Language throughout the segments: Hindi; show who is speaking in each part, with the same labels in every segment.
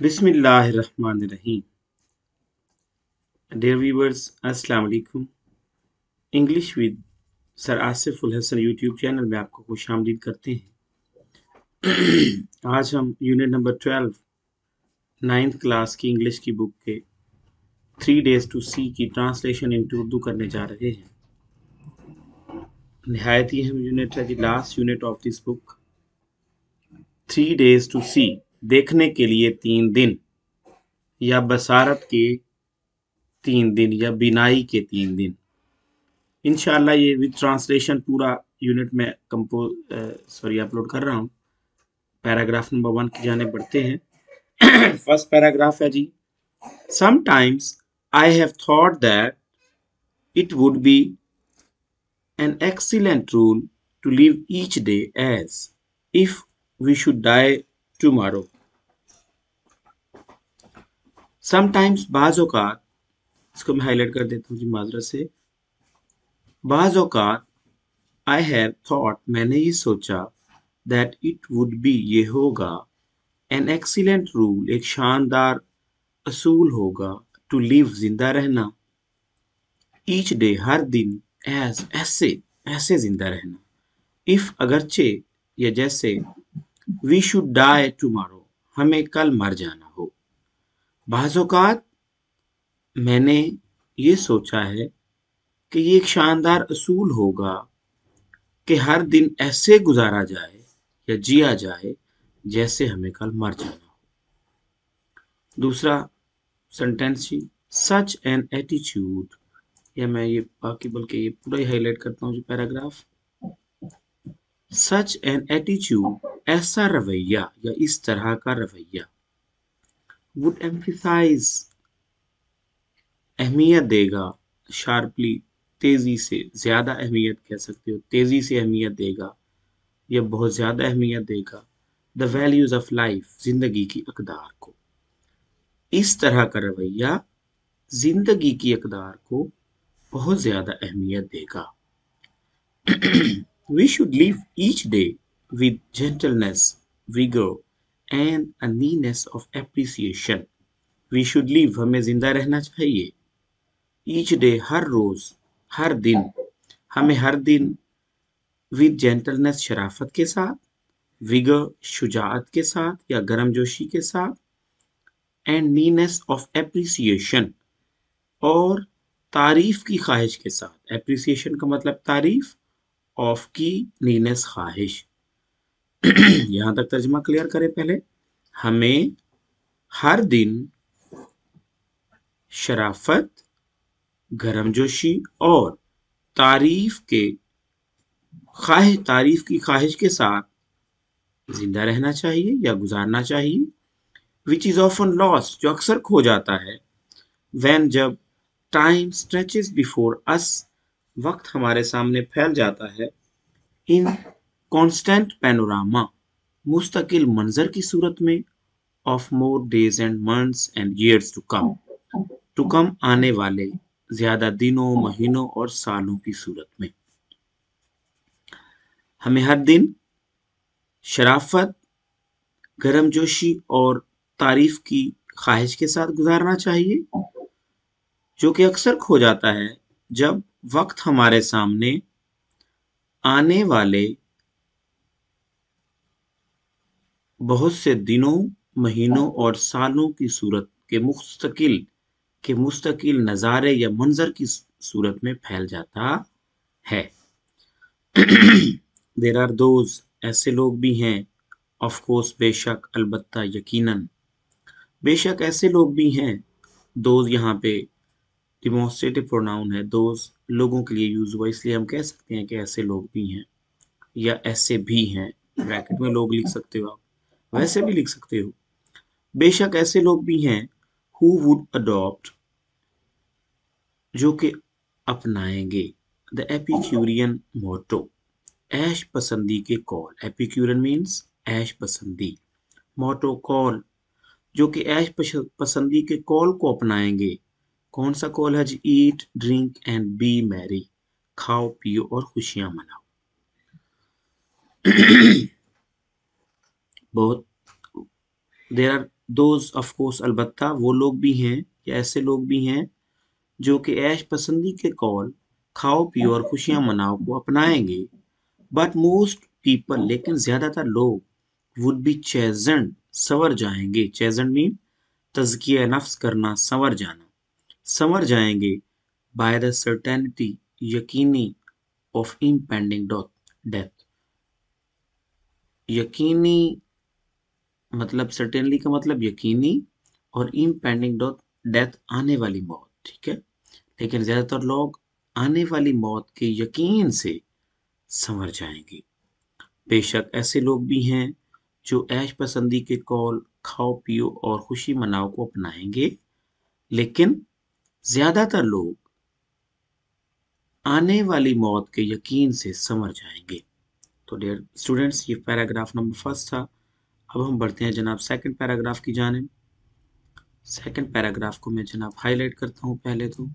Speaker 1: बिस्मिल्लाहिर्रहमानिर्रहीम। डियर व्यूअर्स, अस्सलाम वालेकुम। English with sir Asif ul Hasan YouTube channel में आपको खुशामदीद करते हैं। आज हम यूनिट नंबर 12 9th क्लास की इंग्लिश की बुक के 3 days to see की ट्रांसलेशन इनटू उर्दू करने जा रहे हैं। निहायत ही हम यूनिट है, the last unit of this book. 3 days to see, देखने के लिए 3 दिन, या बसारत के 3 दिन, या बिनाई के 3 दिन। इंशाल्लाह ये विद ट्रांसलेशन पूरा यूनिट में अपलोड कर रहा हूँ। पैराग्राफ नंबर 1 की जाने बढ़ते हैं। फर्स्ट पैराग्राफ है जी, sometimes I have thought that it would be an excellent rule to live each day as if we should die tomorrow. Sometimes, बाज़ औक़ात, इसको मैं हाईलाइट कर देता हूँ जी माजरत से। बाज़ औक़ात आई हैव थॉट, मैंने ये सोचा, दैट इट वुड बी, ये होगा, एन एक्सीलेंट रूल, एक शानदार असूल होगा, टू लिव, जिंदा रहना, ईच डे, हर दिन, एज, ऐसे, ऐसे जिंदा रहना, इफ, अगरचे या जैसे, वी शुड डाई टुमारो, हमें कल मर जाना हो। बाज़ औक़ात मैंने ये सोचा है कि ये एक शानदार असूल होगा कि हर दिन ऐसे गुजारा जाए या जिया जाए जैसे हमें कल मर जाना हो। दूसरा सेंटेंस जी, सच एन एटीट्यूड, या मैं ये बाकी बल्कि ये पूरा ही हाईलाइट करता हूँ जी पैराग्राफ। सच एन एटीट्यूड, ऐसा रवैया या इस तरह का रवैया, वुड एम्फसाइज, अहमियत देगा, शार्पली, तेजी से, ज्यादा अहमियत कह सकते हो, तेजी से अहमियत देगा या बहुत ज्यादा अहमियत देगा, द वैल्यूज ऑफ लाइफ, जिंदगी की अकदार को। इस तरह का रवैया जिंदगी की अकदार को बहुत ज्यादा अहमियत देगा। We should live each day with gentleness, vigor and a needness of appreciation. We should live, हमें जिंदा रहना चाहिए, each day, हर रोज, हर दिन, हमें हर दिन, with gentleness, शराफत के साथ, vigor, शुजाअत के साथ या गर्मजोशी के साथ, and needness of appreciation, और तारीफ की ख्वाहिश के साथ। एप्रिसिएशन का मतलब तारीफ, ऑफ की नीनेस ख्वाहिश। यहां तक तर्जमा क्लियर करें पहले। हमें हर दिन शराफत, गर्मजोशी और तारीफ की ख्वाहिश के साथ जिंदा रहना चाहिए या गुजारना चाहिए। विच इज ऑफन लॉस्ट, जो अक्सर खो जाता है। व्हेन, जब, टाइम स्ट्रेचेस बिफोर अस, वक्त हमारे सामने फैल जाता है, इन कॉन्स्टेंट पैनोरामा, मुस्तकिल मंजर की सूरत में, of more days and months and years to come, आने वाले ज्यादा दिनों, महीनों और सालों की सूरत में। हमें हर दिन शराफत, गर्मजोशी और तारीफ की ख्वाहिश के साथ गुजारना चाहिए, जो कि अक्सर खो जाता है जब वक्त हमारे सामने आने वाले बहुत से दिनों, महीनों और सालों की सूरत के मुस्तकिल नज़ारे या मंजर की सूरत में फैल जाता है। देर आर दोज, ऐसे लोग भी हैं, ऑफ कोर्स, बेशक, अलबत्ता, यकीनन, बेशक ऐसे लोग भी हैं। दोज यहाँ पे डिमॉन्स्ट्रेटिव प्रोनाउन है, दोज लोगों के लिए यूज हुआ, इसलिए हम कह सकते हैं कि ऐसे लोग भी हैं या ऐसे भी हैं। ब्रैकेट में लोग लिख सकते हो आप, वैसे भी लिख सकते हो। बेशक ऐसे लोग भी हैं, हु वुड अडॉप्ट, जो कि अपनाएंगे, द एपिक्यूरियन मोटो, ऐश पसंदी के कॉल। एपिक्यूरियन मीन्स ऐश पसंदी, मोटो कॉल, जो कि ऐश पसंदी के कॉल को अपनाएंगे। कौन सा कॉल है जी? Eat, drink and be merry, खाओ पियो और खुशियां मनाओ। बहुत देर आर दोज ऑफ कोर्स अलबत्ता वो लोग भी हैं या ऐसे लोग भी हैं जो कि ऐश पसंदी के कौल खाओ पियो और खुशियां मनाओ को अपनाएंगे। बट मोस्ट पीपल लेकिन ज्यादातर लोग वुड बी चेजेंड संवर जाएंगे। चेजेंड मीन तज़किया नफ्स करना, संवर जाएंगे बाय द सर्टेनिटी यकीनी ऑफ इम्पेंडिंग डेथ। यकीनी मतलब सर्टेनली का मतलब यकीनी और इम्पेंडिंग डेथ आने वाली मौत, ठीक है। लेकिन ज्यादातर लोग आने वाली मौत के यकीन से संवर जाएंगे। बेशक ऐसे लोग भी हैं जो ऐश पसंदी के कौल खाओ पियो और खुशी मनाओ को अपनाएंगे, लेकिन ज्यादातर लोग आने वाली मौत के यकीन से संवर जाएंगे। तो डियर स्टूडेंट्स, ये पैराग्राफ नंबर फर्स्ट था। अब हम बढ़ते हैं जनाब सेकंड पैराग्राफ की जानिब। सेकंड पैराग्राफ को मैं जनाब हाईलाइट करता हूं पहले तो,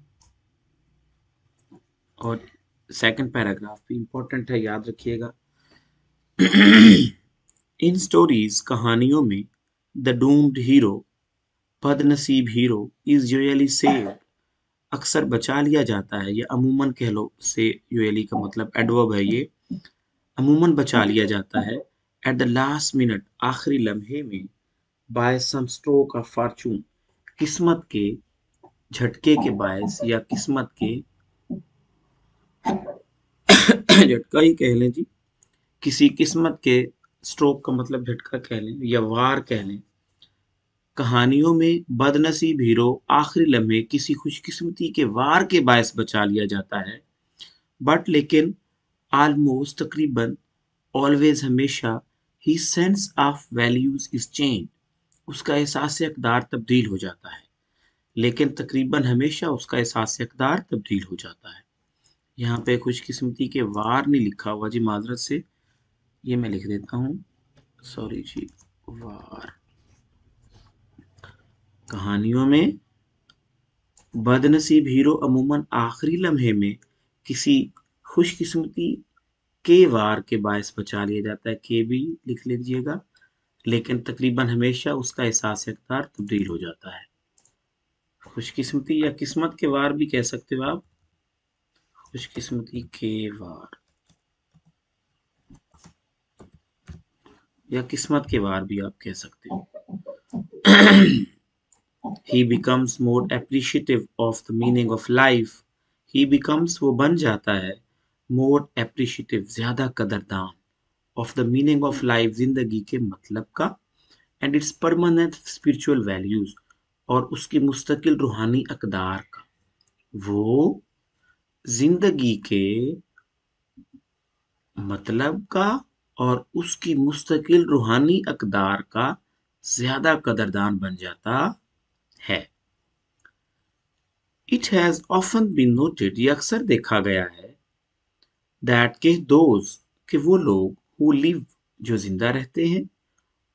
Speaker 1: और सेकंड पैराग्राफ भी इंपॉर्टेंट है, याद रखिएगा। इन स्टोरीज कहानियों में द डूम्ड हीरो बदनसीब हीरो इज यूजुअली सेव्ड अक्सर बचा लिया जाता है, या अमूमन कह लो से, यूजुअली का मतलब एडवर्ब है ये, अमूमन बचा लिया जाता है एट द लास्ट मिनट आखिरी लम्हे में by some stroke of fortune किस्मत के झटके के बायस, या किस्मत के झटका ही कह लें जी, किसी किस्मत के स्ट्रोक का मतलब झटका कह लें या वार कह लें। कहानियों में बदनसीब हीरो आखिरी लम्हे किसी खुशकिस्मती के वार के बायस बचा लिया जाता है, बट लेकिन ऑलमोस्ट तकरीबन ऑलवेज हमेशा ही sense of values is change उसका एहसास अक़दार तब्दील हो जाता है, लेकिन तकरीबन हमेशा उसका एहसास अक़दार तब्दील हो जाता है। यहाँ पे खुशकिस्मती के वार नहीं लिखा हुआ जी, माजरत से, ये मैं लिख देता हूँ, सॉरी जी, वार। कहानियों में बदनसीब हीरो अमूमन आखिरी लम्हे में किसी खुशकिस्मती के वार के बायस बचा लिया जाता है, के भी लिख लीजिएगा, लेकिन तकरीबन हमेशा उसका एहसास अक़दार तब्दील हो जाता है। खुशकिस्मती या किस्मत के वार भी कह सकते हो आप, खुशकिस्मती के वार या किस्मत के वार भी आप कह सकते हो। He becomes more appreciative of the meaning of life. He becomes वो बन जाता है, more appreciative ज्यादा कदरदान, of the meaning of life जिंदगी के मतलब का, and its permanent spiritual values और उसकी मुस्तकिल रूहानी अकदार का। वो जिंदगी के मतलब का और उसकी मुस्तकिल रूहानी अकदार का ज्यादा कदरदान बन जाता है। It has often been noted, ये अक्सर देखा गया है, that के those कि वो लोग who live जो जिंदा रहते हैं,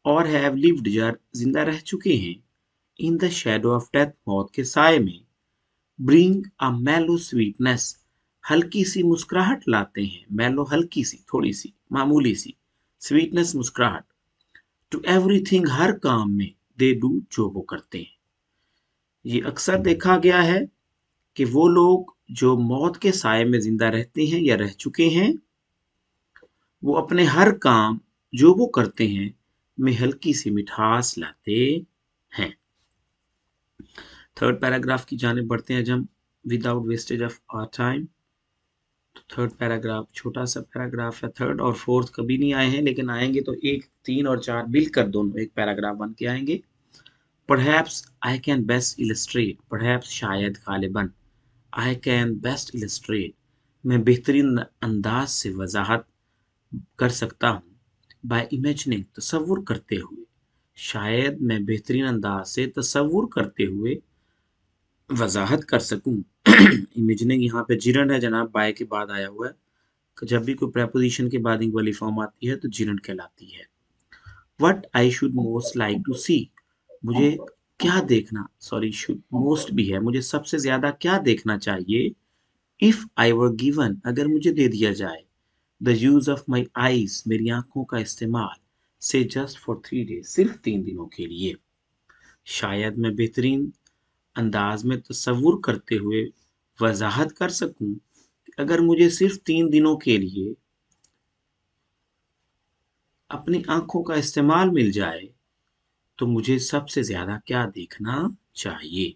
Speaker 1: और have lived या जिंदा रह चुके हैं, in the shadow of death मौत के साए में, bring a mellow sweetness हल्की सी मुस्कुराहट लाते हैं, mellow हल्की सी, थोड़ी सी, मामूली सी, sweetness मुस्कुराहट, to everything हर काम में, they do जो वो करते हैं। ये अक्सर देखा गया है कि वो लोग जो मौत के साए में जिंदा रहते हैं या रह चुके हैं, वो अपने हर काम जो वो करते हैं में हल्की सी मिठास लाते हैं। थर्ड पैराग्राफ की जाने बढ़ते हैं जब, without wastage of our time. तो थर्ड पैराग्राफ छोटा सा पैराग्राफ है, थर्ड और फोर्थ कभी नहीं आए हैं, लेकिन आएंगे तो एक, तीन और चार मिलकर दोनों एक पैराग्राफ बन के आएंगे। Perhaps I can best illustrate, perhaps शायद गालिबन, I can best illustrate मैं बेहतरीन अंदाज से वजाहत कर सकता हूँ, by imagining तसव्वुर करते हुए, शायद मैं बेहतरीन अंदाज से तसव्वुर करते हुए वजाहत कर सकूं। इमेजिनिंग यहाँ पे जिरंड है जनाब, बाय के बाद आया हुआ है, जब भी कोई प्रेपोजिशन के बाद इंग वाली फॉर्म आती है तो जिरंड कहलाती है। What I should most like to see, मुझे क्या देखना, सॉरी शुड मोस्ट भी है, मुझे सबसे ज्यादा क्या देखना चाहिए, इफ आई वर गिवन अगर मुझे दे दिया जाए, the use of my eyes मेरी आंखों का इस्तेमाल, से जस्ट फॉर 3 days सिर्फ 3 दिनों के लिए, शायद मैं बेहतरीन अंदाज में तसव्वुर करते हुए वजाहत कर सकूं कि अगर मुझे सिर्फ 3 दिनों के लिए अपनी आंखों का इस्तेमाल मिल जाए तो मुझे सबसे ज्यादा क्या देखना चाहिए।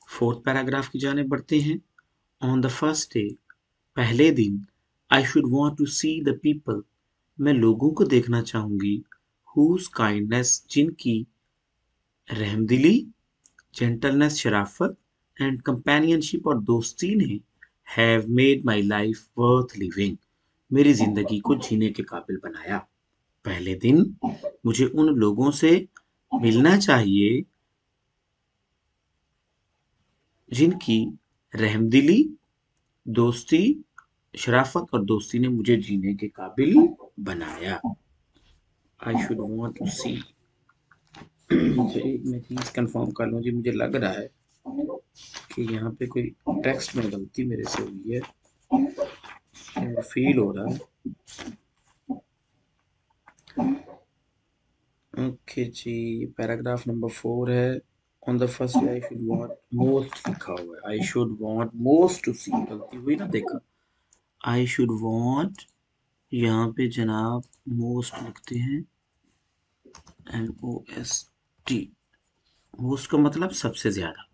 Speaker 1: फोर्थ पैराग्राफ की जाने बढ़ते हैं। ऑन द फर्स्ट डे, पहले दिन, I should want to see the people, मैं लोगों को देखना चाहूंगी, हुज काइंडनेस, जिनकी रहमदिली, जेंटलनेस, शराफत, एंड कंपेनियनशिप और दोस्ती ने have made my life worth living, मेरी जिंदगी को जीने के काबिल बनाया। पहले दिन मुझे उन लोगों से मिलना चाहिए जिनकी रहमदिली, दोस्ती, शराफत और दोस्ती ने मुझे जीने के काबिल बनाया। आई शुड वॉन्ट टू सी। एक मैं चीज कंफर्म कर लूं जी, मुझे लग रहा है कि यहाँ पे कोई टेक्स्ट में गलती मेरे से हुई है, मुझे फील हो रहा है। ओके जी, पैराग्राफ नंबर 4 है। On the first day I should want most लिखा हुआ है, I should want most to see, गलती हुई ना, देखा। आई शुड वांट, यहाँ पे जनाब मोस्ट लिखते हैं, MOST। मोस्ट का मतलब सबसे ज्यादा।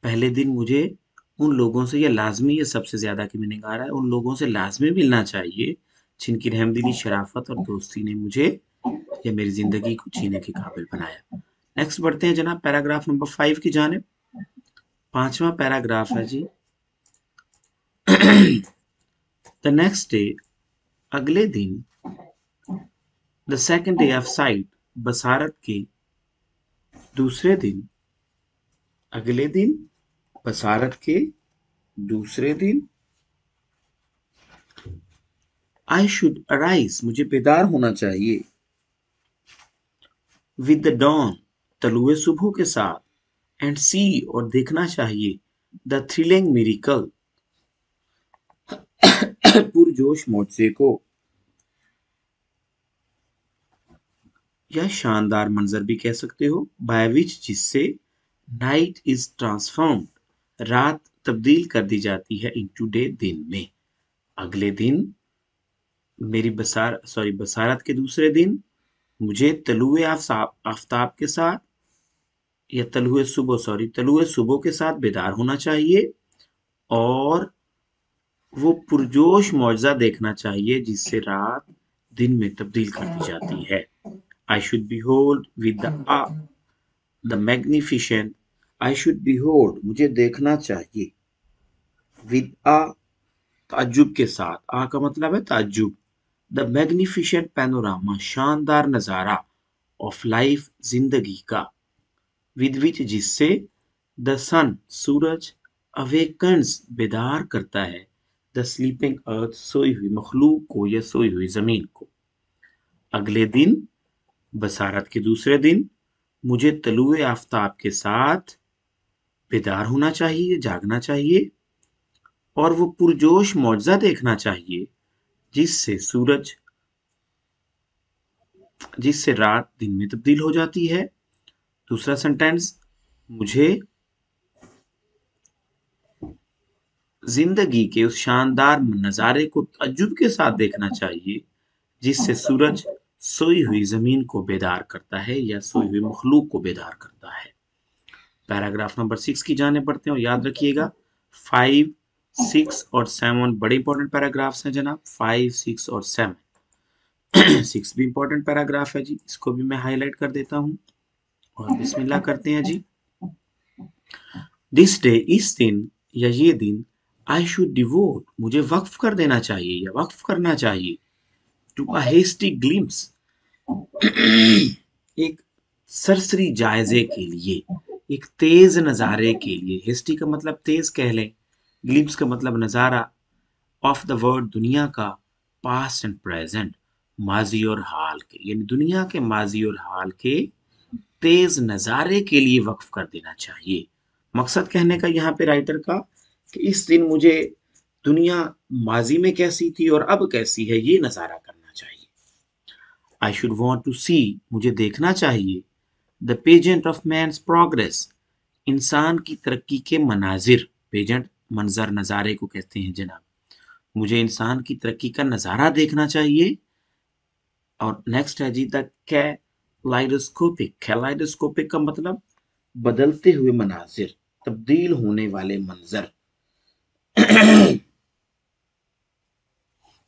Speaker 1: पहले दिन मुझे उन लोगों से, या लाजमी, ये सबसे ज्यादा की मीनिंग आ रहा है, उन लोगों से लाजमी मिलना चाहिए जिनकी रहमदिली, शराफत और दोस्ती ने मुझे या मेरी जिंदगी को जीने के काबिल बनाया। नेक्स्ट बढ़ते हैं जनाब पैराग्राफ नंबर 5 की जानिब। पांचवा पैराग्राफ है जी। द नेक्स्ट डे, अगले दिन, the second day of sight, बसारत के दूसरे दिन, अगले दिन, बसारत के दूसरे दिन, आई शुड अराइज, मुझे बेदार होना चाहिए, विद द डॉन, तलुए सुबह के साथ, एंड सी, और देखना चाहिए, द थ्रिलिंग मिरेकल, पुरजोश मोर्चे को, या शानदार मंजर भी कह सकते हो, बाय विच, जिससे, नाइट इज ट्रांसफॉर्म्ड, रात तब्दील कर दी जाती है, इनटू डे, दिन में। अगले दिन, मेरी बसारत के दूसरे दिन, मुझे तलुए आफताब के साथ, या तलुए सुबह के साथ बेदार होना चाहिए, और वो पुरजोश मुआवजा देखना चाहिए जिससे रात दिन में तब्दील कर दी जाती है। I should behold with the magnificent, I should behold, मुझे देखना चाहिए, विद ताज्जुब के साथ, का मतलब है ताज्जुब, द मैग्निफिसेंट पैनोरामा, शानदार नजारा, ऑफ लाइफ, जिंदगी का, विद विच, जिससे, द सन, सूरज, अवेकन्स, बेदार करता है, द स्लीपिंग अर्थ, सोई हुई मखलूक को या सोई हुई जमीन को। अगले दिन, बसारत के दूसरे दिन, मुझे तलुए आफताब के साथ बेदार होना चाहिए, जागना चाहिए, और वो पुरजोश मुआवजा देखना चाहिए जिससे रात दिन में तब्दील हो जाती है। दूसरा सेंटेंस, मुझे जिंदगी के उस शानदार नजारे को तअज्जुब के साथ देखना चाहिए जिससे सूरज सोई हुई जमीन को बेदार करता है या सोई हुई मखलूक को बेदार करता है। पैराग्राफ नंबर 6 की जाने पड़ते हैं, और याद रखिएगा 5, 6 और 7 बड़े इंपॉर्टेंट पैराग्राफ्स हैं जनाब। 5, 6 और 7। 6 भी इंपॉर्टेंट पैराग्राफ है जी, इसको भी मैं हाईलाइट कर देता हूं, और बिस्मिल्लाह करते हैं जी। दिस डे, इस दिन या ये दिन, आई शुड डिवोट, मुझे वक्फ कर देना चाहिए या वक्फ करना चाहिए, टू अ हेस्टी ग्लिम्स, एक सरसरी जायजे के लिए, एक तेज नजारे के लिए। हेस्टी का मतलब तेज कह लें, ग्लिम्स का मतलब नजारा, ऑफ द वर्ल्ड, दुनिया का, पास्ट एंड प्रेजेंट, माजी और हाल के, यानी दुनिया के माजी और हाल के तेज नजारे के लिए वक्फ कर देना चाहिए। मकसद कहने का यहाँ पे राइटर का कि इस दिन मुझे दुनिया माजी में कैसी थी और अब कैसी है ये नजारा करना चाहिए। I should want to see, मुझे देखना चाहिए, the pageant of man's progress, इंसान की तरक्की के मनाजिर, पेजेंट मंजर नज़ारे को कहते हैं जनाब, मुझे इंसान की तरक्की का नज़ारा देखना चाहिए। और नेक्स्ट है जी द कैलाइडोस्कोपिक, कैलाइडोस्कोपिक का मतलब बदलते हुए मनाजिर, तब्दील होने वाले मंजर।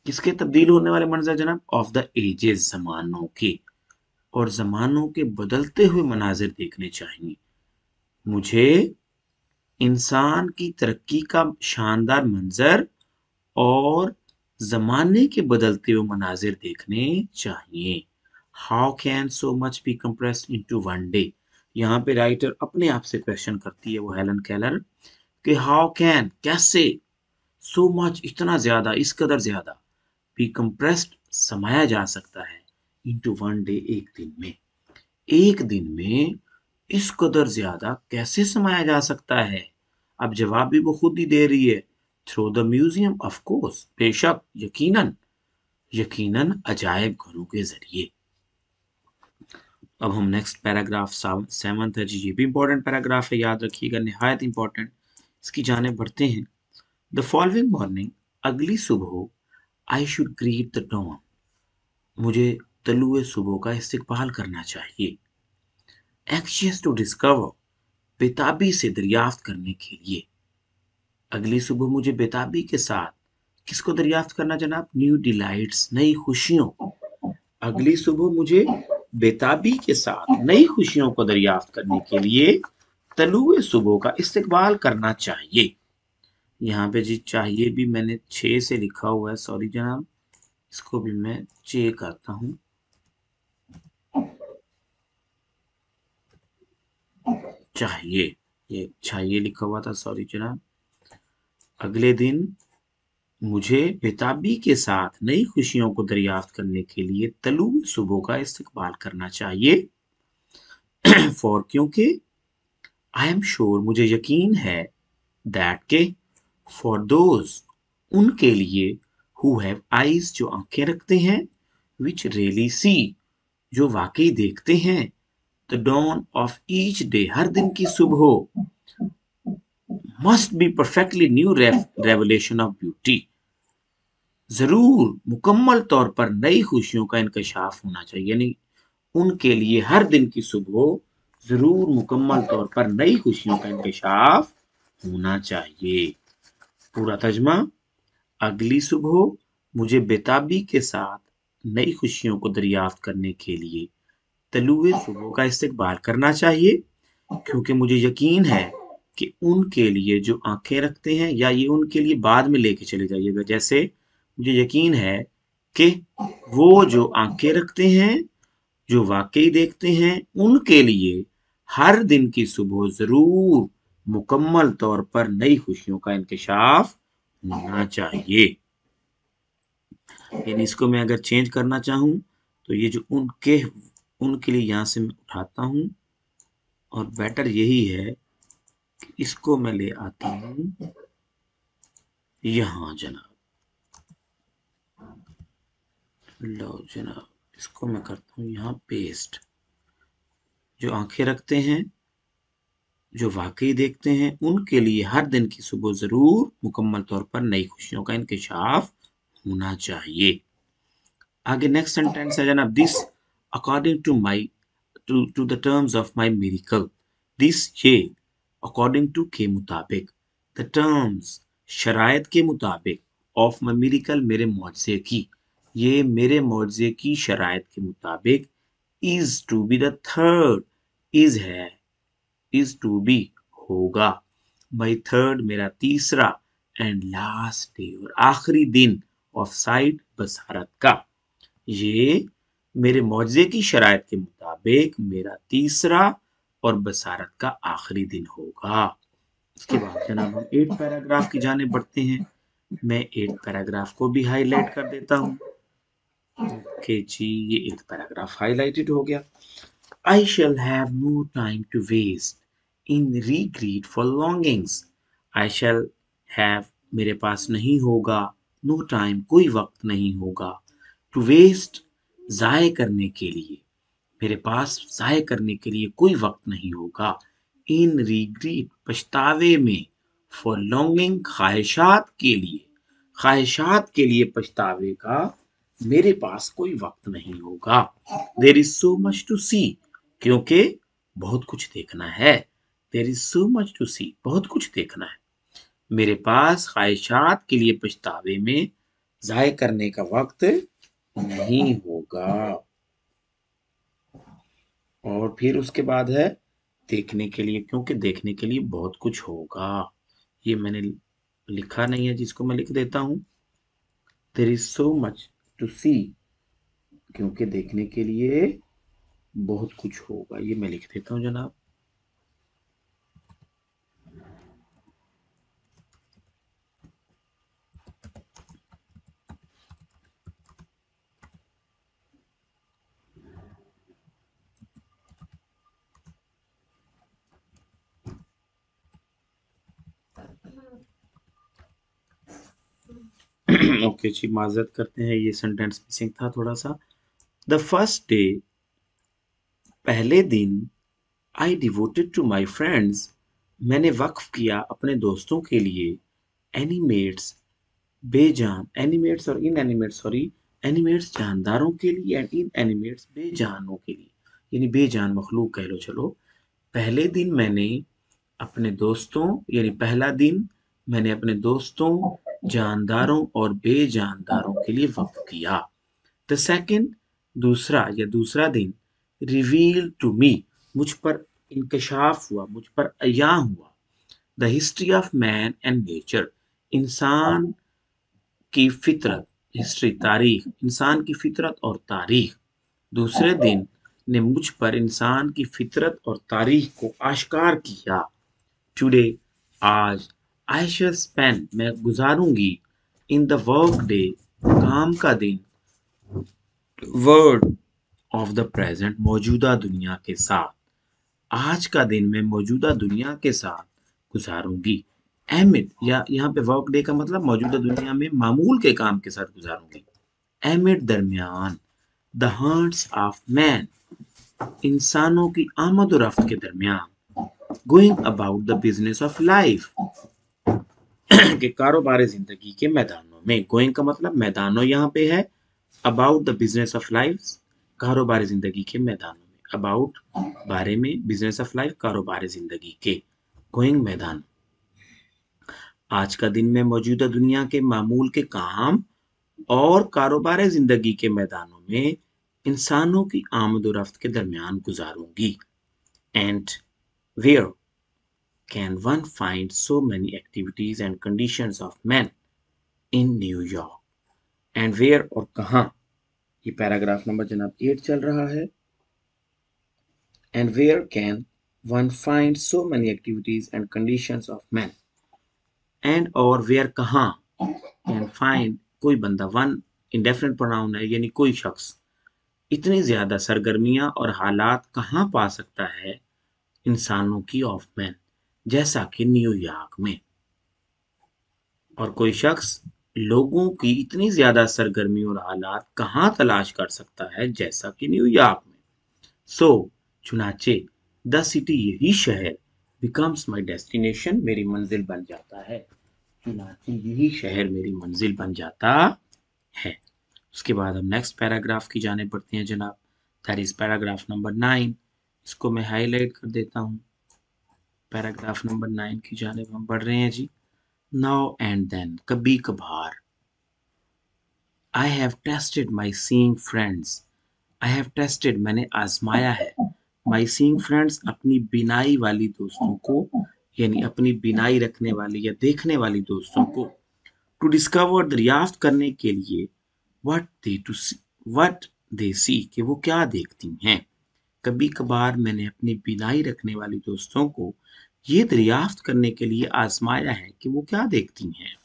Speaker 1: किसके तब्दील होने वाले मंजर जनाब? ऑफ द एजेस, जमानों के, और जमानों के बदलते हुए मनाजिर देखने चाहिए। मुझे इंसान की तरक्की का शानदार मंजर और जमाने के बदलते हुए मनाजिर देखने चाहिए। How can so much B compressed into one day, यहाँ पे राइटर अपने आप से क्वेश्चन करती है वो हेलन केलर कि हाउ कैन, कैसे, सो मच, इतना ज्यादा, इस कदर ज्यादा, बी कंप्रेस्ड, समाया जा सकता है, इनटू वन डे, एक दिन में, एक दिन में इस कदर ज्यादा कैसे समाया जा सकता है? अब जवाब भी वो खुद ही दे रही है, through the museum, of course, बेशक, यकीनन, यकीनन अजायब घरों के जरिए। अब हम नेक्स्ट पैराग्राफ सेवंथ है जी, ये भी इंपॉर्टेंट पैराग्राफ है, याद रखिएगा, निहायत इंपॉर्टेंट, इसकी जाने बढ़ते हैं। द फॉलोइंग मॉर्निंग, अगली सुबह, I should greet the dawn, मुझे तलुए सुबह का इस्तकबाल करना चाहिए। एंक्शियस टू डिस्कवर, बेताबी से दरियाफ्त करने के लिए, अगली सुबह मुझे बेताबी के साथ किसको दरियाफ्त करना जनाब? न्यू डिलाइट्स, नई खुशियों। अगली सुबह मुझे बेताबी के साथ नई खुशियों को दरियाफ्त करने के लिए तलुए सुबह का इस्तकबाल करना चाहिए। यहाँ पे जी चाहिए भी मैंने 6 से लिखा हुआ है, सॉरी जनाब, इसको भी मैं चेक करता हूँ। चाहिए, ये चाहिए लिखा हुआ था, सॉरी जनाब। अगले दिन मुझे बेताबी के साथ नई खुशियों को दरियाफ्त करने के लिए तलुए सुबह का इस्तकबाल करना चाहिए। फॉर, क्योंकि, आई एम श्योर, मुझे यकीन है, दैट के, फॉर दोज, उनके लिए, हु हैव आईज, जो आंखें रखते हैं, विच रियली सी, जो वाकई देखते हैं, the dawn of each day, हर दिन की सुबह, must be perfectly new revelation of beauty, जरूर मुकम्मल तौर पर नई खुशियों का इंकशाफ होना चाहिए। यानी उनके लिए हर दिन की सुबह जरूर मुकम्मल तौर पर नई खुशियों का इंकशाफ होना चाहिए। पूरा तर्जमा, अगली सुबह मुझे बेताबी के साथ नई खुशियों को दरियाफ्त करने के लिए तलुए सुबह का इस्तकबाल करना चाहिए, क्योंकि मुझे यकीन है कि उनके लिए जो आंखें रखते हैं, या ये उनके लिए बाद में लेके चले जाइएगा, जैसे मुझे यकीन है कि वो जो आंखें रखते हैं, जो वाकई देखते हैं, उनके लिए हर दिन की सुबह जरूर मुकम्मल तौर पर नई खुशियों का इंकशाफ होना चाहिए। यानी इसको मैं अगर चेंज करना चाहूं तो ये जो उनके लिए यहां से मैं उठाता हूं, और बेटर यही है कि इसको मैं ले आता हूं यहां जनाब, लो जनाब, इसको मैं करता हूं यहां पेस्ट। जो आंखें रखते हैं, जो वाकई देखते हैं, उनके लिए हर दिन की सुबह जरूर मुकम्मल तौर पर नई खुशियों का इंकशाफ होना चाहिए। आगे नेक्स्ट सेंटेंस है जनाब, this according to my to the terms of my miracle, this, ये, अकॉर्डिंग टू के मुताबिक, द टर्म्स, शराइत के मुताबिक, ऑफ माई मिरेकल, मेरे मुआवजे की, ये मेरे मुआवजे की शराइत के मुताबिक, is to be the third, is है, इज टू बी, होगा, माई थर्ड, मेरा तीसरा, एंड लास्ट डे, और आखिरी दिन, ऑफ साइट, बसारत का, ये मेरे मुआवजे की शराइत के मुताबिक मेरा तीसरा और बसारत का आखिरी दिन होगा। इसके बाद जनाब हम 8 पैराग्राफ की जाने बढ़ते हैं। मैं 8 पैराग्राफ को भी हाईलाइट कर देता हूँ। ओके जी, ये 8 पैराग्राफ हाईलाइटेड हो गया। I shall have no time to waste in regret for longings. I shall have, मेरे पास नहीं होगा, no time, कोई वक्त नहीं होगा, to waste, जाय करने के लिए, मेरे पास ज़ाय करने के लिए कोई वक्त नहीं होगा। इन रिग्रेट पछतावे में, फॉर लॉन्गिंग ख्वाहिशात के लिए पछतावे का मेरे पास कोई वक्त नहीं होगा। There is so much to see, क्योंकि बहुत कुछ देखना है। There is so much to see, बहुत कुछ देखना है। मेरे पास ख्वाहिशात के लिए पछतावे में ज़ाय करने का वक्त नहीं होगा। और फिर उसके बाद है देखने के लिए, क्योंकि देखने के लिए बहुत कुछ होगा। ये मैंने लिखा नहीं है, जिसको मैं लिख देता हूं। There is so much to see, क्योंकि देखने के लिए बहुत कुछ होगा। ये मैं लिख देता हूं जनाब। ओके जी, माजरत करते हैं, ये सेंटेंस मिसिंग था थोड़ा सा। द फर्स्ट डे, पहले दिन, आई डिवोटेड टू माई फ्रेंड्स, मैंने वक्फ किया अपने दोस्तों के लिए। एनिमेट्स, बेजान, एनिमेट्स और इन एनिमेट्स, सॉरी, एनिमेट्स जानदारों के लिए एंड इन एनिमेट्स बेजानों के लिए, यानी बेजान मखलूक कह लो। चलो, पहले दिन मैंने अपने दोस्तों, यानी पहला दिन मैंने अपने दोस्तों, जानदारों और बेजानदारों के लिए वक्फ किया। द सेकेंड, दूसरा या दूसरा दिन, रिवील टू मी, मुझ पर इंकशाफ हुआ, मुझ पर अया हुआ। The history of man and nature, इंसान की फितरत, हिस्ट्री तारीख, इंसान की फितरत और तारीख। दूसरे दिन ने मुझ पर इंसान की फितरत और तारीख को आश्कार किया। टुडे, आज, आई शैल स्पेंड, मैं गुजारूंगी, इन द वर्क डे, काम का दिन, वर्ड ऑफ द प्रेजेंट, मौजूदा दुनिया के साथ। आज का दिन मैं मौजूदा दुनिया के साथ गुजारूंगी। एमिड, या यहाँ पे वर्क डे का मतलब मौजूदा दुनिया में मामूल के काम के साथ गुजारूंगी। एमिड, दरमियान, द हर्ट्स ऑफ मैन, इंसानों की आमद और रफ्त के दरमियान। Going about the business of life, के कारोबार जिंदगी के मैदानों में। गोइंग का मतलब मैदानों यहाँ पे है, about the business of life, कारोबार जिंदगी के मैदानों में। अबाउट बारे में, बिजनेस ऑफ लाइफ कारोबार जिंदगी के, गोइंग मैदान। आज का दिन मैं मौजूदा दुनिया के मामूल के काम और कारोबार जिंदगी के मैदानों में इंसानों की आमद और रफ्त के दरमियान गुजारूंगी। And where can one find so many activities and conditions of man in New York. And where, और कहाँ, ये पैराग्राफ नंबर जनाब 8 चल रहा है। And where can one find so many activities and conditions of man. And और वेयर, कहाँ, कैन फाइंड, कोई बंदा, वन इंडेफिनिट प्रोनाउन है, यानी कोई शख्स, इतनी ज्यादा सरगर्मियां और हालात कहाँ पा सकता है इंसानों की ऑफ मैन, जैसा कि न्यूयॉर्क में। और कोई शख्स लोगों की इतनी ज्यादा सरगर्मी और हालात कहाँ तलाश कर सकता है जैसा कि न्यूयॉर्क में। सो, चुनाचे, द सिटी, यही शहर, बिकम्स माई डेस्टिनेशन, मेरी मंजिल बन जाता है। चुनाचे यही शहर मेरी मंजिल बन जाता है। उसके बाद हम नेक्स्ट पैराग्राफ की जाने पड़ते हैं जनाब। That is paragraph number 9। इसको मैं हाईलाइट कर देता हूँ। पैराग्राफ नंबर 9 की जानिब हम बढ़ रहे हैं जी। नाउ एंड देन, कभी कभार। I have tested my seeing friends, I have tested, मैंने आजमाया है, माई सीइंग फ्रेंड्स, अपनी बिनाई वाली दोस्तों को, यानी अपनी बिनाई रखने वाली या देखने वाली दोस्तों को। टू डिस्कवर, दरियाफ्त करने के लिए, व्हाट दे सी, कि वो क्या देखती हैं। कभी कभार मैंने अपनी बिनाई रखने वाली दोस्तों को ये दरियाफ्त करने के लिए आजमाया है कि वो क्या देखती हैं।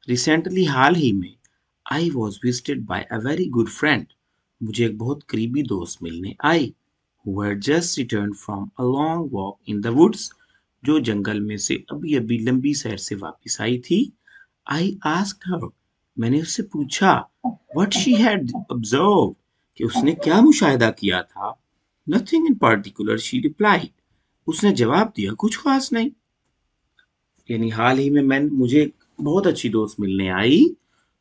Speaker 1: रिसेंटली, हाल ही में, I was visited by a very good friend, मुझे एक बहुत करीबी दोस्त मिलने आई। Who had just return from a long walk in the woods, जो जंगल में से अभी अभी लंबी सैर से वापस आई थी। आई आस्क्ड हर, मैंने उससे पूछा, व्हाट शी हैड ऑब्जर्व, कि उसने क्या मुशाहिदा किया था। Nothing in particular, she replied. उसने जवाब दिया, कुछ खास नहीं। यानी हाल ही में मुझे एक बहुत अच्छी दोस्त मिलने आई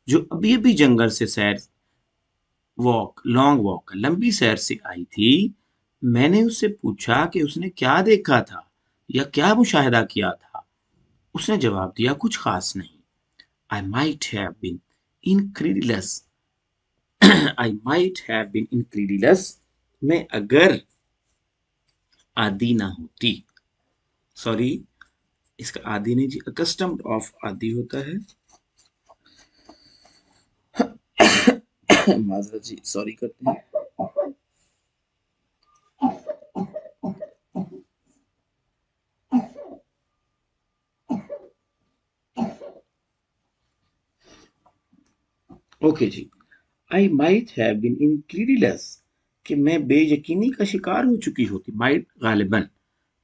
Speaker 1: जो अभी अभी जंगल से सैर लॉन्ग वॉक लंबी सैर से आई थी। मैंने उससे पूछा कि उसने क्या देखा था या क्या मुशाहिदा किया था। उसने जवाब दिया, कुछ खास नहीं। I might have been incredulous. I might have been incredulous. मैं अगर आदी ना होती, सॉरी, इसका आदी नहीं जी, अकस्टम्ड ऑफ आदी होता है। माजरत जी, सॉरी करते हैं। ओके जी। I might have been incredulous, कि मैं बेयकीनी का शिकार हो चुकी होती। माइट गालिबन,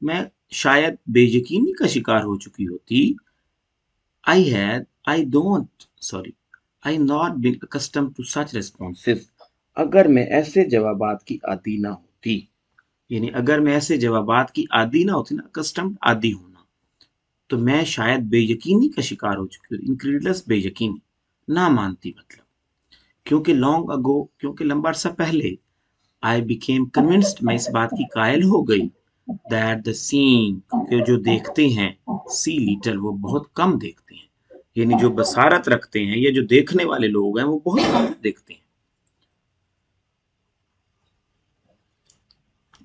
Speaker 1: मैं शायद बेयकीनी का शिकार हो चुकी होती। I don't, sorry, I not been accustom to such responses, अगर मैं ऐसे जवाबात की आदी ना होती। यानी अगर मैं ऐसे जवाबात की आदी ना होती ना, अकस्टम आदी होना, तो मैं शायद बेयकीनी का शिकार हो चुकी होती। इनक्रेडिलस बेयकीनी, ना मानती मतलब। क्योंकि लॉन्ग अगो, क्योंकि लंबा अरसा पहले, आई बिकेम कन्विंस्ड, मैं इस बात की कायल हो गई, दैट द सीइंग, कि जो देखते हैं, सी लिटल, वो बहुत कम देखते हैं। यानी जो बसारत रखते हैं या जो देखने वाले लोग हैं वो बहुत कम देखते हैं।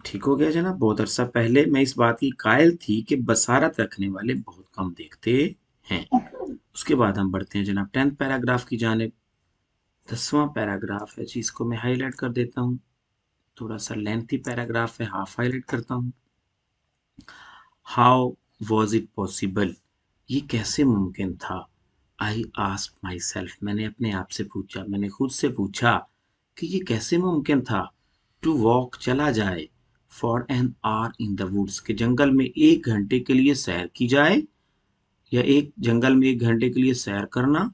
Speaker 1: ठीक हो गया जनाब। बहुत अरसा पहले मैं इस बात की कायल थी कि बसारत रखने वाले बहुत कम देखते हैं। उसके बाद हम बढ़ते हैं जनाब 10th पैराग्राफ की जानिब। 10वां पैराग्राफ है जी, इसको मैं हाईलाइट कर देता हूँ। थोड़ा सा लेंथी पैराग्राफ है, हाफ हाईलाइट करता हूँ। हाउ वॉज इट पॉसिबल, ये कैसे मुमकिन था। आई आस्क्ड माई सेल्फ, मैंने अपने आप से पूछा, मैंने खुद से पूछा कि ये कैसे मुमकिन था। टू वॉक, चला जाए, for an hour in the woods, के जंगल में 1 घंटे के लिए सैर की जाए, या एक जंगल में 1 घंटे के लिए सैर करना।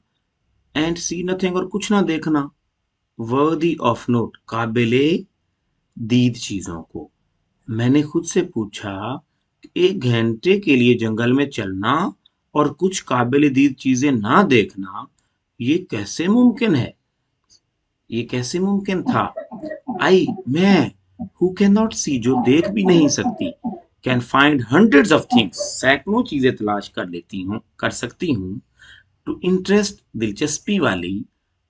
Speaker 1: एंड सी नथिंग, और कुछ ना देखना। वर्दी ऑफ नोट, काबिले दीद चीजों को। मैंने खुद से पूछा कि 1 घंटे के लिए जंगल में चलना और कुछ काबिल दीद चीजें ना देखना, ये कैसे मुमकिन है, ये कैसे मुमकिन था। आई, मैं, हु कैन नॉट सी, जो देख भी नहीं सकती, can find hundreds of things, सैकड़ों चीजें तलाश कर लेती हूँ, कर सकती हूँ। टू इंटरेस्ट, दिलचस्पी वाली,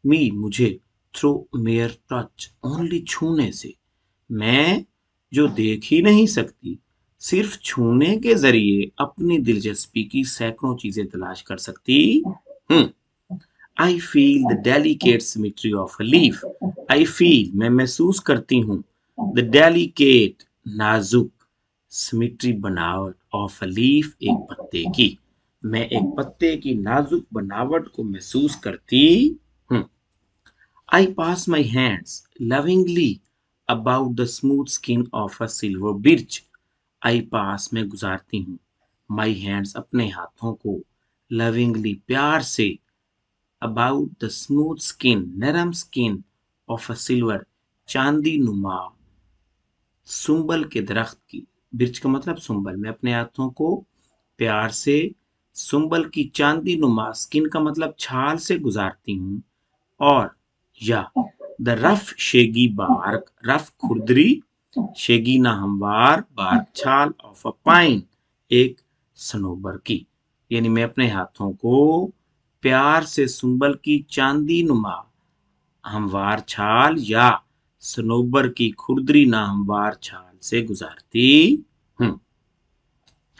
Speaker 1: मी, मुझे, थ्रू मेयर टच, ओनली, छूने से। मैं जो देख ही नहीं सकती, सिर्फ छूने के जरिए अपनी दिलचस्पी की सैकड़ों चीजें तलाश कर सकती हूँ। I feel the delicate symmetry of a leaf, I feel, मैं महसूस करती हूँ, द डेलिकेट, नाजुक, सिमेट्री, बनावट, ऑफ अ लीफ, एक पत्ते की। मैं एक पत्ते की नाजुक बनावट को महसूस करती हूँ। I pass my hands lovingly about the smooth skin of a silver birch. I pass, मैं गुजारती हूँ, my hands, अपने हाथों को, lovingly, प्यार से, about the smooth skin, नरम skin of a silver, चांदी नुमा, सुंबल के दरख्त की। बिर्च का मतलब सुंबल। मैं अपने हाथों को प्यार से सुंबल की चांदी नुमा, स्किन का मतलब छाल, से गुजारती हूँ। और या द रफ शेगी बार्क, रफ खुरदरी, शेगी ना हमवार, बार्क छाल, ऑफ अ पाइन, एक सनोबर की। यानी मैं अपने हाथों को प्यार से सुंबल की चांदी नुमा हमवार छाल या सनोबर की खुरदरी ना हमवार छाल से गुजारती हूँ।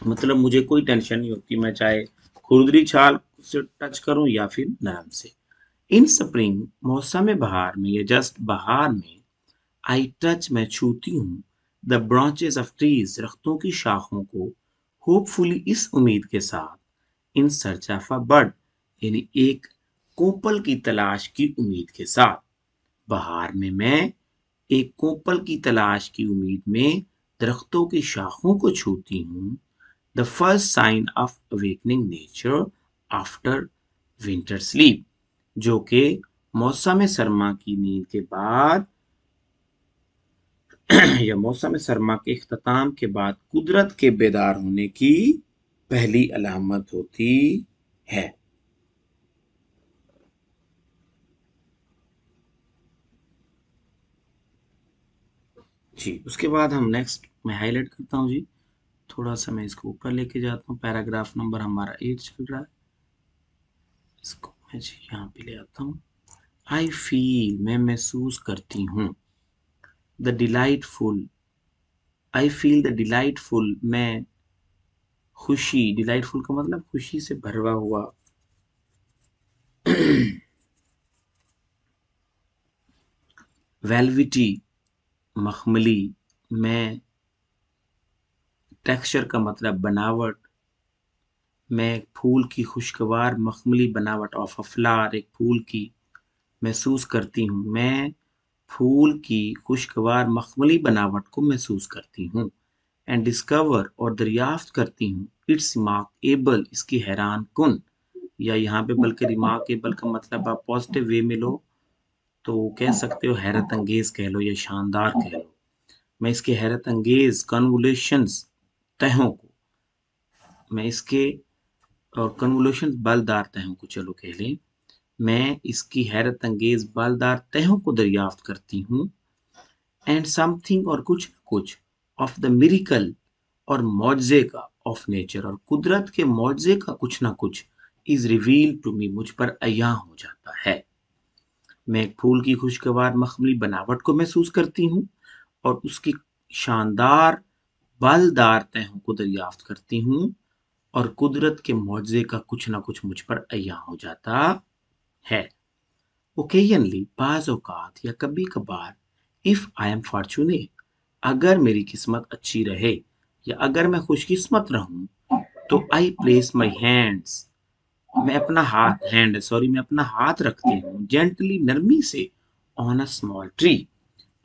Speaker 1: मतलब मुझे कोई टेंशन नहीं होती, मैं चाहे खुरदरी छाल से टच करूं या फिर नरम से। इन स्प्रिंग, मौसम बहार में, या जस्ट बहार में, आई टच, मैं छूती हूँ, द ब्रांचेस ऑफ ट्रीज, दरख्तों की शाखों को, होपफुली, इस उम्मीद के साथ, in search of a bird, यानी एक कोपल की तलाश की उम्मीद के साथ। बहार में मैं एक कोपल की तलाश की उम्मीद में दरख्तों की शाखों को छूती हूँ। The first sign of awakening nature after winter sleep, जो कि मौसम सरमा की नींद के बाद यह मौसम सरमा के इख्तिताम के बाद कुदरत के बेदार होने की पहली अलामत होती है। जी, उसके बाद हम नेक्स्ट मैं हाईलाइट करता हूँ जी, थोड़ा सा मैं इसको ऊपर लेके जाता हूँ। पैराग्राफ नंबर हमारा 8 चल रहा है, इसको मैं जी यहाँ पे ले आता हूँ। आई फील, मैं महसूस करती हूँ। The delightful, I feel the delightful, मैं खुशी, डिलाइटफुल का मतलब खुशी से भरवा हुआ। वेलविटी, मखमली, मैं, टेक्सचर का मतलब बनावट, मैं एक फूल की खुशगवार मखमली बनावट ऑफ अ फ्लावर, एक फूल की महसूस करती हूँ। मैं फूल की खुशगवार मखमली बनावट को महसूस करती हूँ। एंड डिस्कवर, और दरियाफ्त करती हूँ। इट्स रिमार्केबल, इसकी हैरान कुन, या यहाँ पे बल्कि रिमार्केबल का मतलब आप पॉजिटिव वे में लो तो कह सकते हो हैरत अंगेज कह लो या शानदार कह लो। मैं इसके हैरत अंगेज कन्वोल्यूशंस, तहों को, मैं इसके, और कन्वोल्यूशंस बलदार तहों को चलो कह लें, मैं इसकी हैरत अंगेज बलदार तहों को दरियाफ्त करती हूँ। एंड समथिंग, और कुछ ऑफ द मिरिकल, और मौजे का, ऑफ नेचर, और कुदरत के मौजे का कुछ ना कुछ, इज रिवील टू मी, मुझ पर अया हो जाता है। मैं एक फूल की खुशगवार मखमली बनावट को महसूस करती हूँ और उसकी शानदार बलदार तहों को दरियाफ्त करती हूँ, और कुदरत के मौजे का कुछ ना कुछ मुझ पर अया हो जाता है। ओकेजनली, बाज औकात या कभी कभार, इफ आई एम फॉर्चुनेट, अगर मेरी किस्मत अच्छी रहे या अगर मैं खुशकिस्मत रहूं, तो आई प्लेस माई हैंड्स, मैं अपना हाथ, हैंड सॉरी, मैं अपना हाथ रखती हूँ, जेंटली, नरमी से, ऑन अ स्मॉल ट्री,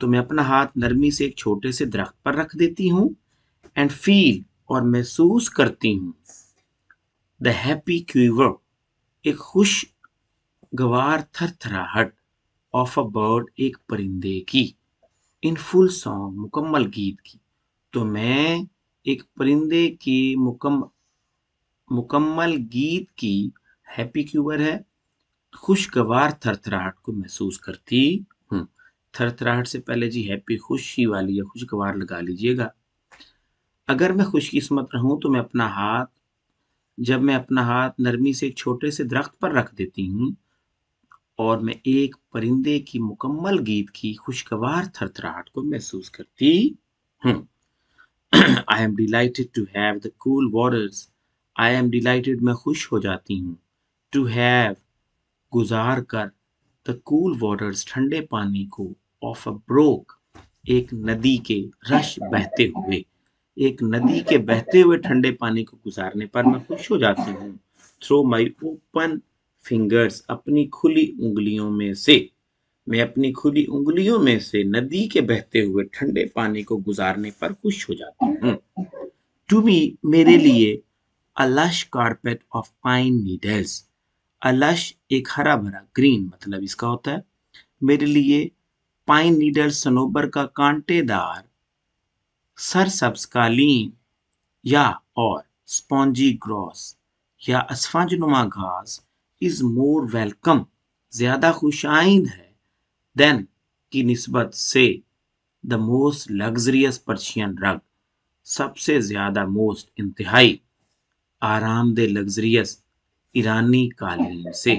Speaker 1: तो मैं अपना हाथ नरमी से एक छोटे से दरख्त पर रख देती हूँ। एंड फील, और महसूस करती हूँ। द हैप्पी क्यूवर, एक खुश गवार थरथराहट, ऑफ अ बर्ड, एक परिंदे की, इन फुल सॉन्ग, मुकम्मल गीत की, तो मैं एक परिंदे की मुकम्मल गीत की, हैप्पी क्यूबर है, खुशगवार थरथराहट को महसूस करती हूँ। थरथराहट से पहले जी हैप्पी, खुशी वाली या खुशगवार लगा लीजिएगा। अगर मैं खुशकिस्मत रहूं तो मैं अपना हाथ, जब मैं अपना हाथ नरमी से एक छोटे से दरख्त पर रख देती हूँ और मैं एक परिंदे की मुकम्मल गीत की खुशगवार थरथराहट को महसूस करती हूँ। I am delighted to have the cool waters, I am delighted, मैं खुश हो जाती हूँ, टू हैव, गुजार कर, द कूल वाटर्स, ठंडे पानी को, ऑफ अ ब्रोक, एक नदी के, रश, बहते हुए, एक नदी के बहते हुए ठंडे पानी को गुजारने पर मैं खुश हो जाती हूँ। थ्रो माई ओपन फिंगर्स, अपनी खुली उंगलियों में से, मैं अपनी खुली उंगलियों में से नदी के बहते हुए ठंडे पानी को गुजारने पर खुश हो जाती हूँ। टू मी, मेरे लिए, a lush carpet of pine needles, a lush एक हरा भरा, ग्रीन मतलब इसका होता है, मेरे लिए पाइन नीडल, सनोबर का कांटेदार सरसब्ज कालीन, या और स्पॉन्जी ग्रॉस या अस्फंजनुमा घास, इज मोर वेलकम, ज्यादा खुशाइंद है, देन की निस्बत से, द मोस्ट लग्जरियस पर्शियन रग, सबसे ज्यादा, मोस्ट इंतहाई, आरामदे, लग्जरियस, ईरानी कालीन से।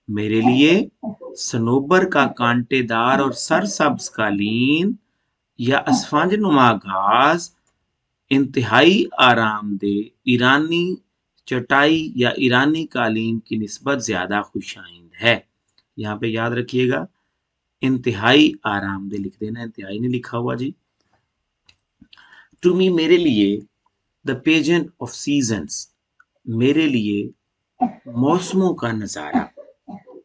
Speaker 1: मेरे लिए सनोबर का कांटेदार और सरसब्ज कालीन या असफांजनुमा घास इंतहाई आरामदेह ईरानी चटाई या ईरानी कालीन की निस्बत ज्यादा खुशाइंद है। यहाँ पे याद रखिएगा इंतहाई आरामदेह लिख देना, इंतहाई नहीं लिखा हुआ जी। टू मी, मेरे लिए, द पेजेंट ऑफ सीजन्स, मेरे लिए मौसमों का नजारा,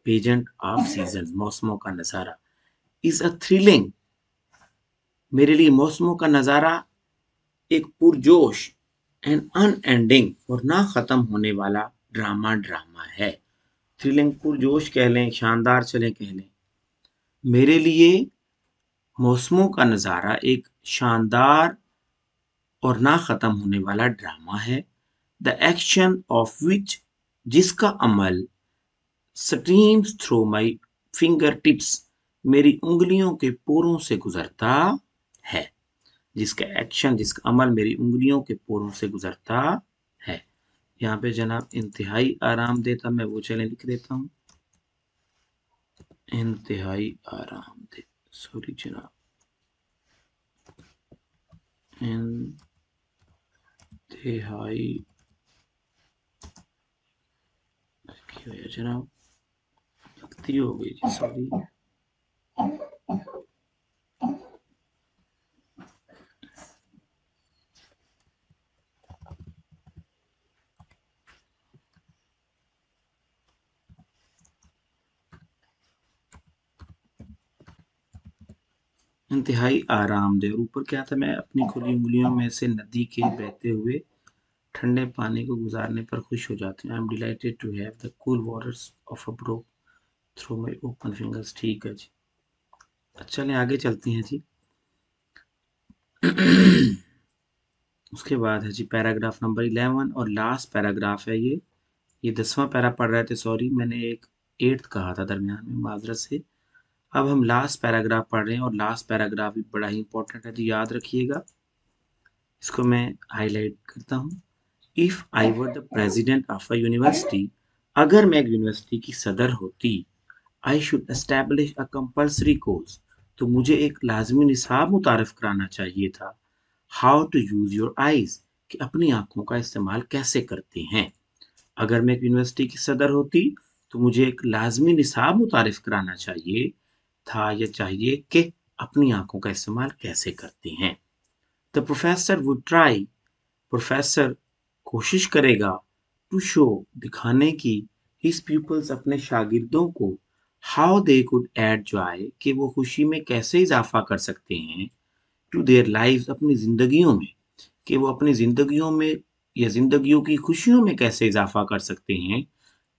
Speaker 1: पेजेंट ऑफ सीजन, मौसमों का नजारा, इज अ थ्रिलिंग, मेरे लिए मौसमों का नजारा एक पुरजोश एंड अनएंडिंग, और ना खत्म होने वाला ड्रामा है। थ्रिलिंग, पुरजोश कह लें, शानदार चले कह लें। मेरे लिए मौसमों का नज़ारा एक शानदार और ना ख़त्म होने वाला ड्रामा है। द एक्शन ऑफ विच, जिसका अमल streams through my finger tips, मेरी उंगलियों के पोरों से गुजरता है। जिसका एक्शन, जिसका अमल मेरी उंगलियों के पोरों से गुजरता है। यहाँ पे जनाब इंतहाई आराम देता, मैं वो चले लिख देता हूँ। इंतहाई आराम दे, सॉरी जनाब, इंतहाई क्या है जनाब, गलती हो गई जी, सॉरी। इंतहाई आरामदेह, ऊपर क्या था, मैं अपनी खुली उंगलियों में से नदी के बहते हुए ठंडे पानी को गुजारने पर खुश हो जाती हूँ। I am delighted to have the cool waters of a brook through my open fingers. ठीक है जी, चलें आगे चलते हैं जी। उसके बाद है जी पैराग्राफ नंबर 11 और लास्ट पैराग्राफ है ये 10वां पैरा पढ़ रहे थे, सॉरी मैंने एक 8th कहा था दरमियान में, माजरत से। अब हम लास्ट पैराग्राफ पढ़ रहे हैं और लास्ट पैराग्राफ भी बड़ा ही इंपॉर्टेंट है, तो याद रखिएगा। इसको मैं हाईलाइट करता हूँ। If I were the president of a university, अगर मैं एक यूनिवर्सिटी की सदर होती, I should establish a compulsory course, तो मुझे एक लाजमी निसाब मुतारफ कराना चाहिए था। How to use your eyes, कि अपनी आंखों का इस्तेमाल कैसे करते हैं। अगर मैं एक यूनिवर्सिटी की सदर होती तो मुझे एक लाजमी निसाब मुतारिफ कराना चाहिए था या चाहिए कि अपनी आंखों का इस्तेमाल कैसे करते हैं। The professor would try, professor कोशिश करेगा, टू शो दिखाने की, हिज पीपल्स अपने शागिर्दों को, how they could add joy, कि वो खुशी में कैसे इजाफा कर सकते हैं, टू देयर लाइव्स, अपनी जिंदगियों में, कि वो अपनी जिंदगियों में या जिंदगियों की खुशियों में कैसे इजाफा कर सकते हैं।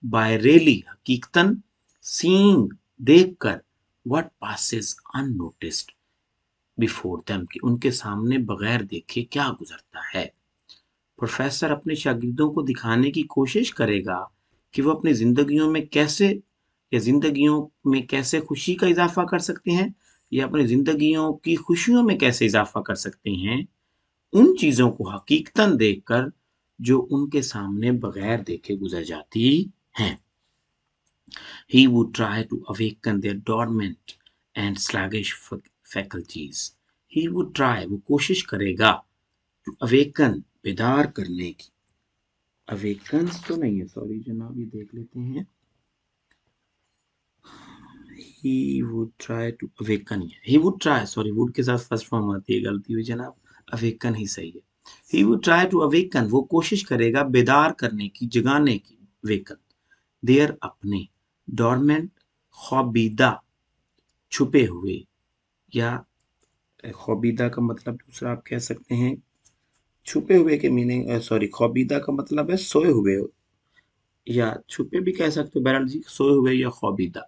Speaker 1: बाय रियली, हकीकतन, सीइंग, देखकर, what passes unnoticed before them, कि उनके सामने बगैर देखे क्या गुजरता है। प्रोफेसर अपने शागिर्दों को दिखाने की कोशिश करेगा कि वो अपनी जिंदगियों में कैसे या जिंदगियों में कैसे खुशी का इजाफा कर सकते हैं या अपनी जिंदगियों की खुशियों में कैसे इजाफा कर सकते हैं, उन चीजों को हकीकतन देखकर जो उनके सामने बगैर देखे गुजर जाती हैं। He would try to awaken their dormant and sluggish faculties. He would try, वो कोशिश करेगा, to awaken, बेदार करने की। awakens तो नहीं है, सॉरी जनाब, ये देख लेते हैं। He would try to awaken, he would try, sorry would के साथ फर्स्ट फॉर्म आती है, गलती हुई जनाब, awaken ही सही है। He would try to awaken, वो कोशिश करेगा बेदार करने की, जगाने की, awaken their, अपने, dormant, ख्वाबीदा, छुपे हुए, या ख्वाबीदा का मतलब दूसरा आप कह सकते हैं, छुपे हुए के मीनिंग, सॉरी ख्वाबीदा का मतलब है सोए हुए, या छुपे भी कह सकते हो बहरहाल जी, सोए हुए या ख्वाबीदा।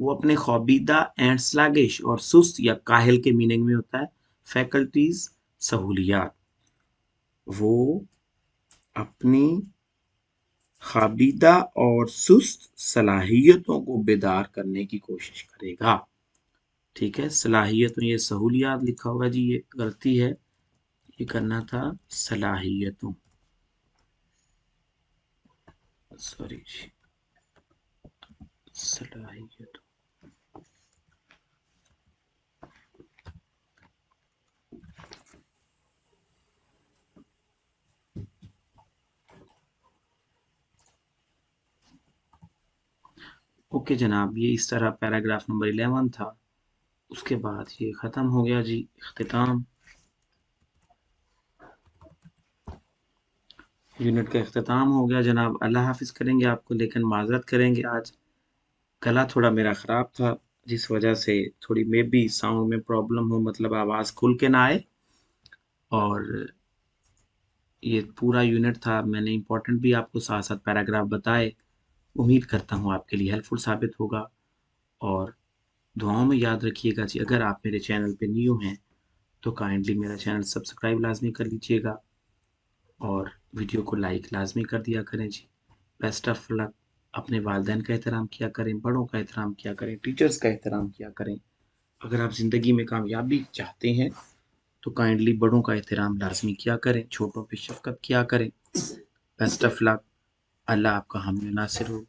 Speaker 1: वो अपने ख्वाबीदा एंड स्लैगिश, और सुस्त या काहिल के मीनिंग में होता है फैकल्टीज, सहूलियात। वो अपनी खाबीदा और सुस्त सलाहियतों को बेदार करने की कोशिश करेगा। ठीक है, सलाहियतों, ये सहूलियात लिखा हुआ जी, ये गलती है, ये करना था सलाहियतों, सॉरी जी, सलाहियतों। ओके जनाब, ये इस तरह पैराग्राफ नंबर 11 था। उसके बाद ये ख़त्म हो गया जी, इख्तिताम, यूनिट का इख्तिताम हो गया जनाब। अल्लाह हाफिज़ करेंगे आपको, लेकिन माजरत करेंगे, आज गला थोड़ा मेरा ख़राब था, जिस वजह से थोड़ी मे बी साउंड में प्रॉब्लम हो, मतलब आवाज़ खुल के ना आए। और ये पूरा यूनिट था, मैंने इंपॉर्टेंट भी आपको साथ साथ पैराग्राफ बताए। उम्मीद करता हूँ आपके लिए हेल्पफुल साबित होगा। और दुआओं में याद रखिएगा जी। अगर आप मेरे चैनल पे न्यू हैं तो काइंडली मेरा चैनल सब्सक्राइब लाजमी कर लीजिएगा और वीडियो को लाइक लाजमी कर दिया करें जी। Best of luck. अपने वालिदैन का एहतराम किया करें, बड़ों का एहतराम किया करें, टीचर्स का एहतराम किया करें। अगर आप ज़िंदगी में कामयाबी चाहते हैं तो काइंडली बड़ों का एहतराम लाजमी किया करें, छोटों पे शफ़क़त किया करें। Best of luck. अल्लाह आपका हामी नासिर हो।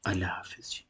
Speaker 1: अल्लाह हाफ़िज़ जी।